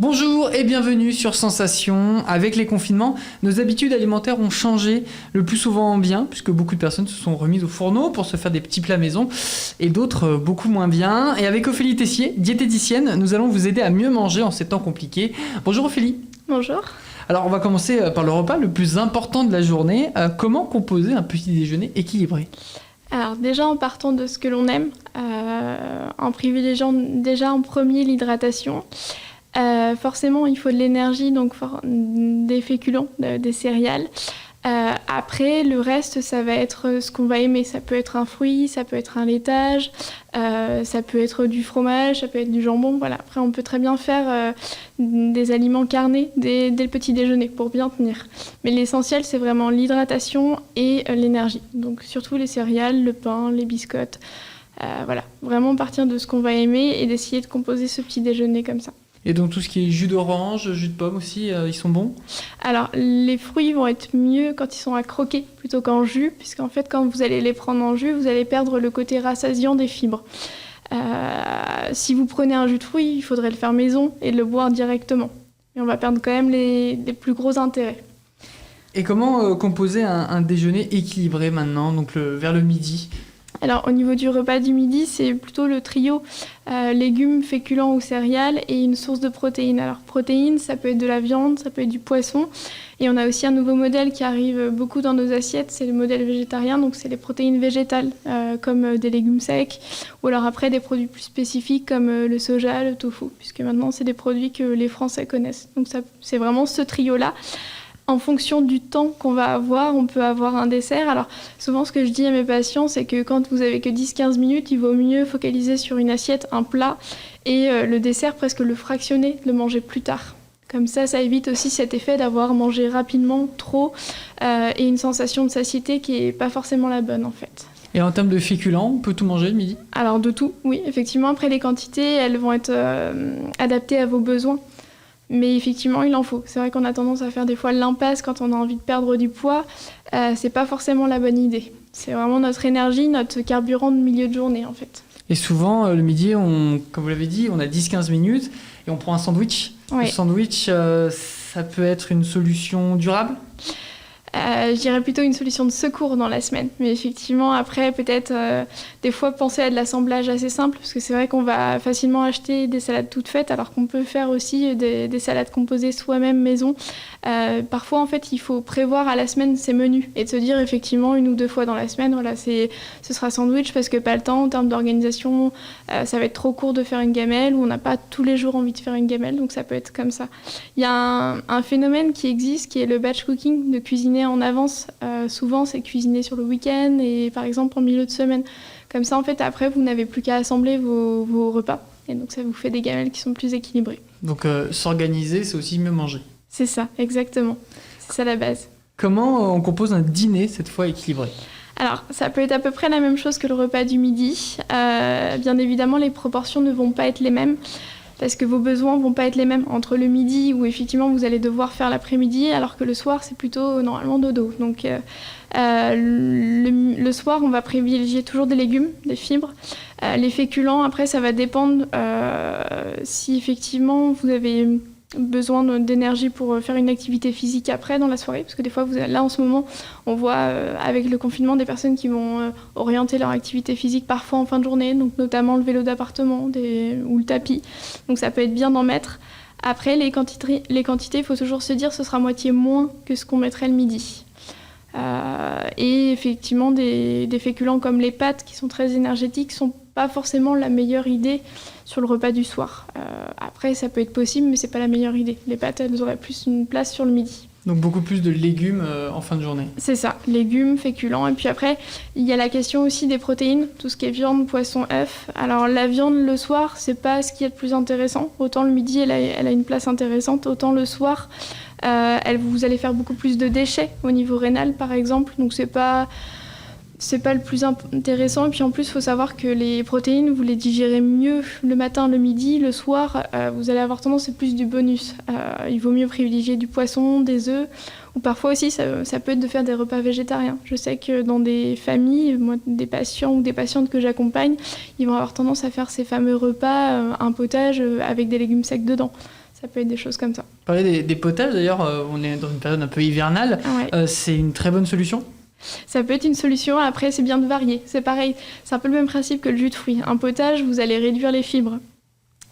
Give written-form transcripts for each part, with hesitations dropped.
Bonjour et bienvenue sur Sensation. Avec les confinements, nos habitudes alimentaires ont changé, le plus souvent en bien, puisque beaucoup de personnes se sont remises au fourneau pour se faire des petits plats maison, et d'autres beaucoup moins bien. Et avec Ophélie Tessier, diététicienne, nous allons vous aider à mieux manger en ces temps compliqués. Bonjour Ophélie. Bonjour. Alors on va commencer par le repas le plus important de la journée. Comment composer un petit déjeuner équilibré ? Alors déjà en partant de ce que l'on aime, en privilégiant déjà en premier l'hydratation. Forcément, il faut de l'énergie, donc des féculents, des céréales. Après, le reste, ça va être ce qu'on va aimer. Ça peut être un fruit, ça peut être un laitage, ça peut être du fromage, ça peut être du jambon. Voilà. Après, on peut très bien faire des aliments carnés dès le petit déjeuner pour bien tenir. Mais l'essentiel, c'est vraiment l'hydratation et l'énergie. Donc surtout les céréales, le pain, les biscottes. Voilà. Vraiment partir de ce qu'on va aimer et d'essayer de composer ce petit déjeuner comme ça. Et donc tout ce qui est jus d'orange, jus de pomme aussi, ils sont bons ? Alors les fruits vont être mieux quand ils sont à croquer plutôt qu'en jus, puisqu'en fait quand vous allez les prendre en jus, vous allez perdre le côté rassasiant des fibres. Si vous prenez un jus de fruits, il faudrait le faire maison et le boire directement. Et on va perdre quand même les plus gros intérêts. Et comment composer un déjeuner équilibré maintenant, donc vers le midi ? Alors au niveau du repas du midi, c'est plutôt le trio légumes, féculents ou céréales et une source de protéines. Alors protéines, ça peut être de la viande, ça peut être du poisson. Et on a aussi un nouveau modèle qui arrive beaucoup dans nos assiettes, c'est le modèle végétarien, donc c'est les protéines végétales, comme des légumes secs, ou alors après des produits plus spécifiques comme le soja, le tofu, puisque maintenant c'est des produits que les Français connaissent. Donc ça, c'est vraiment ce trio-là. En fonction du temps qu'on va avoir, on peut avoir un dessert. Alors souvent ce que je dis à mes patients, c'est que quand vous avez que 10-15 minutes, il vaut mieux focaliser sur une assiette, un plat, et le dessert presque le fractionner, le manger plus tard. Comme ça évite aussi cet effet d'avoir mangé rapidement, trop, et une sensation de satiété qui n'est pas forcément la bonne en fait. Et en termes de féculents, on peut tout manger le midi ? Alors de tout, oui, effectivement. Après les quantités, elles vont être adaptées à vos besoins. Mais effectivement, il en faut. C'est vrai qu'on a tendance à faire des fois l'impasse quand on a envie de perdre du poids. C'est pas forcément la bonne idée. C'est vraiment notre énergie, notre carburant de milieu de journée en fait. Et souvent, le midi, comme vous l'avez dit, on a 10-15 minutes et on prend un sandwich. Oui. Le sandwich, ça peut être une solution durable ? Je dirais plutôt une solution de secours dans la semaine. Mais effectivement, après, peut-être des fois penser à de l'assemblage assez simple, parce que c'est vrai qu'on va facilement acheter des salades toutes faites, alors qu'on peut faire aussi des salades composées soi-même maison. Parfois, en fait, il faut prévoir à la semaine ses menus et de se dire effectivement 1 ou 2 fois dans la semaine, voilà, ce sera sandwich parce que pas le temps en termes d'organisation. Ça va être trop court de faire une gamelle ou on n'a pas tous les jours envie de faire une gamelle, donc ça peut être comme ça. Il y a un phénomène qui existe qui est le batch cooking, de cuisiner en avance. Souvent, c'est cuisiner sur le week-end et par exemple en milieu de semaine. Comme ça, en fait, après, vous n'avez plus qu'à assembler vos repas. Et donc, ça vous fait des gamelles qui sont plus équilibrées. Donc, s'organiser, c'est aussi mieux manger. C'est ça, exactement. C'est ça la base. Comment on compose un dîner, cette fois équilibré ? Alors, ça peut être à peu près la même chose que le repas du midi. Bien évidemment, les proportions ne vont pas être les mêmes. Parce que vos besoins vont pas être les mêmes entre le midi où effectivement vous allez devoir faire l'après-midi alors que le soir c'est plutôt normalement dodo. Donc le soir on va privilégier toujours des légumes, des fibres. Les féculents après ça va dépendre si effectivement vous avez besoin d'énergie pour faire une activité physique après dans la soirée, parce que des fois là en ce moment on voit avec le confinement des personnes qui vont orienter leur activité physique parfois en fin de journée, donc notamment le vélo d'appartement ou le tapis, donc ça peut être bien d'en mettre. Après les quantités il faut toujours se dire ce sera moitié moins que ce qu'on mettrait le midi. Et effectivement des féculents comme les pâtes qui sont très énergétiques sont pas forcément la meilleure idée sur le repas du soir. Après ça peut être possible mais c'est pas la meilleure idée. Les pâtes elles auraient plus une place sur le midi. Donc beaucoup plus de légumes en fin de journée. C'est ça, légumes, féculents. Et puis après, il y a la question aussi des protéines, tout ce qui est viande, poisson, œufs. Alors la viande le soir, c'est pas ce qui est le plus intéressant. Autant le midi, elle a une place intéressante, autant le soir, vous allez faire beaucoup plus de déchets au niveau rénal, par exemple. Donc c'est pas le plus intéressant. Et puis en plus, il faut savoir que les protéines, vous les digérez mieux le matin, le midi. Le soir, vous allez avoir tendance, c'est plus du bonus. Il vaut mieux privilégier du poisson, des œufs, ou parfois aussi, ça peut être de faire des repas végétariens. Je sais que dans des familles, moi, des patients ou des patientes que j'accompagne, ils vont avoir tendance à faire ces fameux repas, un potage avec des légumes secs dedans. Ça peut être des choses comme ça. Parler des potages, d'ailleurs, on est dans une période un peu hivernale. Ouais. C'est une très bonne solution. Ça peut être une solution, après c'est bien de varier. C'est pareil, c'est un peu le même principe que le jus de fruits. Un potage, vous allez réduire les fibres.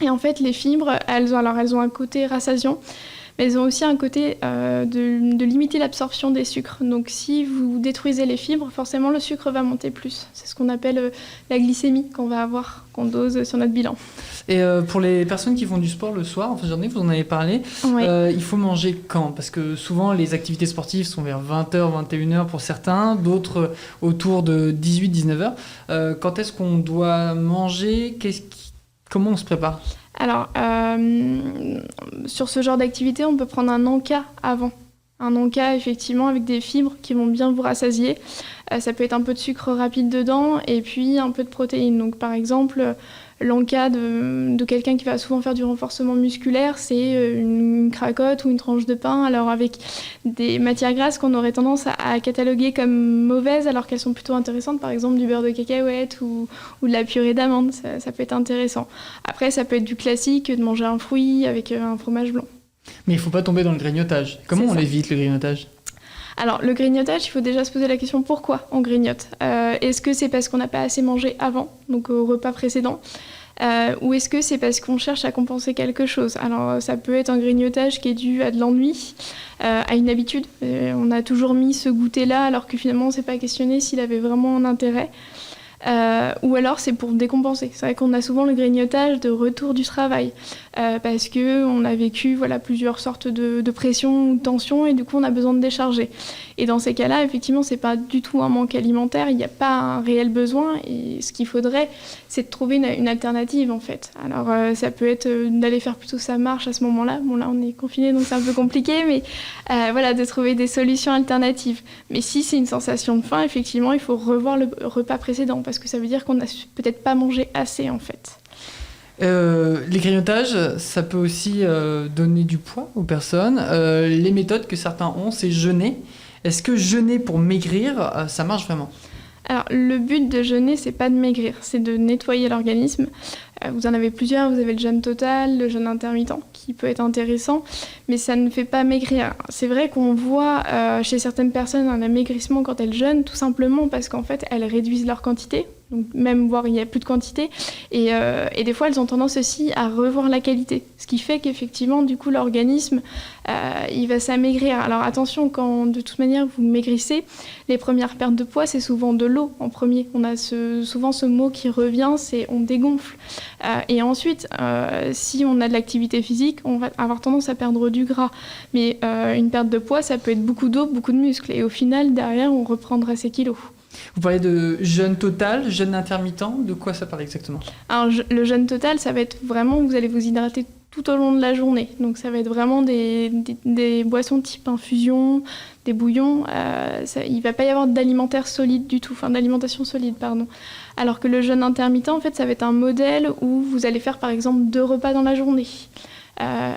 Et en fait, les fibres, elles ont un côté rassasiant, mais elles ont aussi un côté de limiter l'absorption des sucres. Donc si vous détruisez les fibres, forcément le sucre va monter plus. C'est ce qu'on appelle la glycémie qu'on dose sur notre bilan. Et pour les personnes qui font du sport le soir, en fin de journée, vous en avez parlé, Ouais. il faut manger quand? Parce que souvent, les activités sportives sont vers 20h, 21h pour certains, d'autres autour de 18-19h. Quand est-ce qu'on doit manger? Comment on se prépare? Alors, sur ce genre d'activité, on peut prendre un encas avant. Un encas, effectivement, avec des fibres qui vont bien vous rassasier. Ça peut être un peu de sucre rapide dedans et puis un peu de protéines. Donc, par exemple, l'encas de quelqu'un qui va souvent faire du renforcement musculaire, c'est une cracotte ou une tranche de pain, alors avec des matières grasses qu'on aurait tendance à cataloguer comme mauvaises, alors qu'elles sont plutôt intéressantes, par exemple du beurre de cacahuète ou de la purée d'amande, ça peut être intéressant. Après, ça peut être du classique, de manger un fruit avec un fromage blanc. Mais il ne faut pas tomber dans le grignotage. Comment on évite le grignotage? Alors, le grignotage, il faut déjà se poser la question pourquoi on grignote. Est-ce que c'est parce qu'on n'a pas assez mangé avant, donc au repas précédent, ou est-ce que c'est parce qu'on cherche à compenser quelque chose? Alors, ça peut être un grignotage qui est dû à de l'ennui, à une habitude. On a toujours mis ce goûter-là, alors que finalement, on ne s'est pas questionné s'il avait vraiment un intérêt. Ou alors c'est pour décompenser. C'est vrai qu'on a souvent le grignotage de retour du travail parce qu'on a vécu plusieurs sortes de pression ou de tension et du coup on a besoin de décharger. Et dans ces cas-là, effectivement, c'est pas du tout un manque alimentaire, il n'y a pas un réel besoin et ce qu'il faudrait, c'est de trouver une alternative en fait. Alors ça peut être d'aller faire plutôt sa marche à ce moment-là. Bon là on est confiné donc c'est un peu compliqué, mais de trouver des solutions alternatives. Mais si c'est une sensation de faim, effectivement, il faut revoir le repas précédent parce que ça veut dire qu'on n'a peut-être pas mangé assez en fait. Les grignotages, ça peut aussi donner du poids aux personnes. Les méthodes que certains ont, c'est jeûner. Est-ce que jeûner pour maigrir, ça marche vraiment? Alors, le but de jeûner, c'est pas de maigrir, c'est de nettoyer l'organisme. Vous en avez plusieurs, vous avez le jeûne total, le jeûne intermittent, qui peut être intéressant, mais ça ne fait pas maigrir. C'est vrai qu'on voit chez certaines personnes un amaigrissement quand elles jeûnent, tout simplement parce qu'en fait, elles réduisent leur quantité, donc même voire il n'y a plus de quantité, et des fois, elles ont tendance aussi à revoir la qualité, ce qui fait qu'effectivement, du coup, l'organisme, il va s'amaigrir. Alors attention, quand de toute manière vous maigrissez, les premières pertes de poids, c'est souvent de l'eau en premier. On a souvent ce mot qui revient, c'est on dégonfle. Et ensuite, si on a de l'activité physique, on va avoir tendance à perdre du gras. Mais une perte de poids, ça peut être beaucoup d'eau, beaucoup de muscles. Et au final, derrière, on reprendra ses kilos. Vous parlez de jeûne total, jeûne intermittent, de quoi ça parle exactement? Alors, le jeûne total, ça va être vraiment, vous allez vous hydrater tout au long de la journée. Donc ça va être vraiment des boissons type infusion, des bouillons. Il ne va pas y avoir d'alimentaire solide du tout, enfin d'alimentation solide, pardon. Alors que le jeûne intermittent, en fait, ça va être un modèle où vous allez faire par exemple 2 repas dans la journée.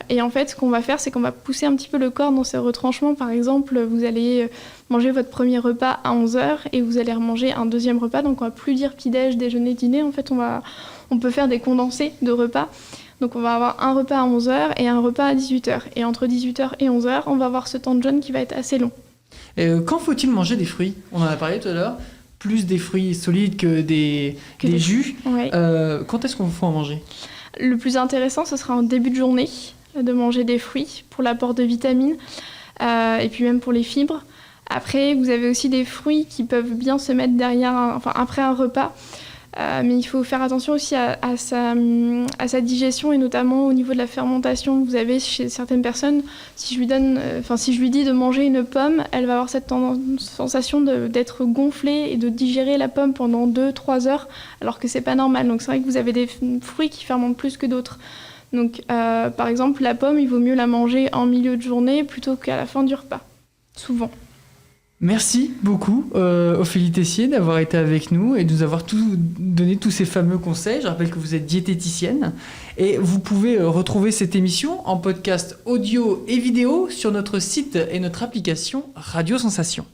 Et en fait, ce qu'on va faire, c'est qu'on va pousser un petit peu le corps dans ses retranchements. Par exemple, vous allez manger votre premier repas à 11h et vous allez remanger un deuxième repas. Donc on ne va plus dire petit-déj, déjeuner, dîner. En fait, on peut faire des condensés de repas. Donc on va avoir un repas à 11h et un repas à 18h. Et entre 18h et 11h, on va avoir ce temps de jeûne qui va être assez long. Quand faut-il manger des fruits? On en a parlé tout à l'heure. Plus des fruits solides que des jus. Ouais. Quand est-ce qu'on faut en manger? Le plus intéressant, ce sera en début de journée, de manger des fruits pour l'apport de vitamines et puis même pour les fibres. Après, vous avez aussi des fruits qui peuvent bien se mettre après un repas. Mais il faut faire attention aussi à sa digestion et notamment au niveau de la fermentation. Vous avez chez certaines personnes, si je lui dis de manger une pomme, elle va avoir cette sensation d'être gonflée et de digérer la pomme pendant 2-3 heures, alors que c'est pas normal. Donc c'est vrai que vous avez des fruits qui fermentent plus que d'autres. Donc par exemple, la pomme, il vaut mieux la manger en milieu de journée plutôt qu'à la fin du repas, souvent. Merci beaucoup Ophélie Tessier d'avoir été avec nous et de nous avoir donné tous ces fameux conseils. Je rappelle que vous êtes diététicienne et vous pouvez retrouver cette émission en podcast audio et vidéo sur notre site et notre application Radio Sensation.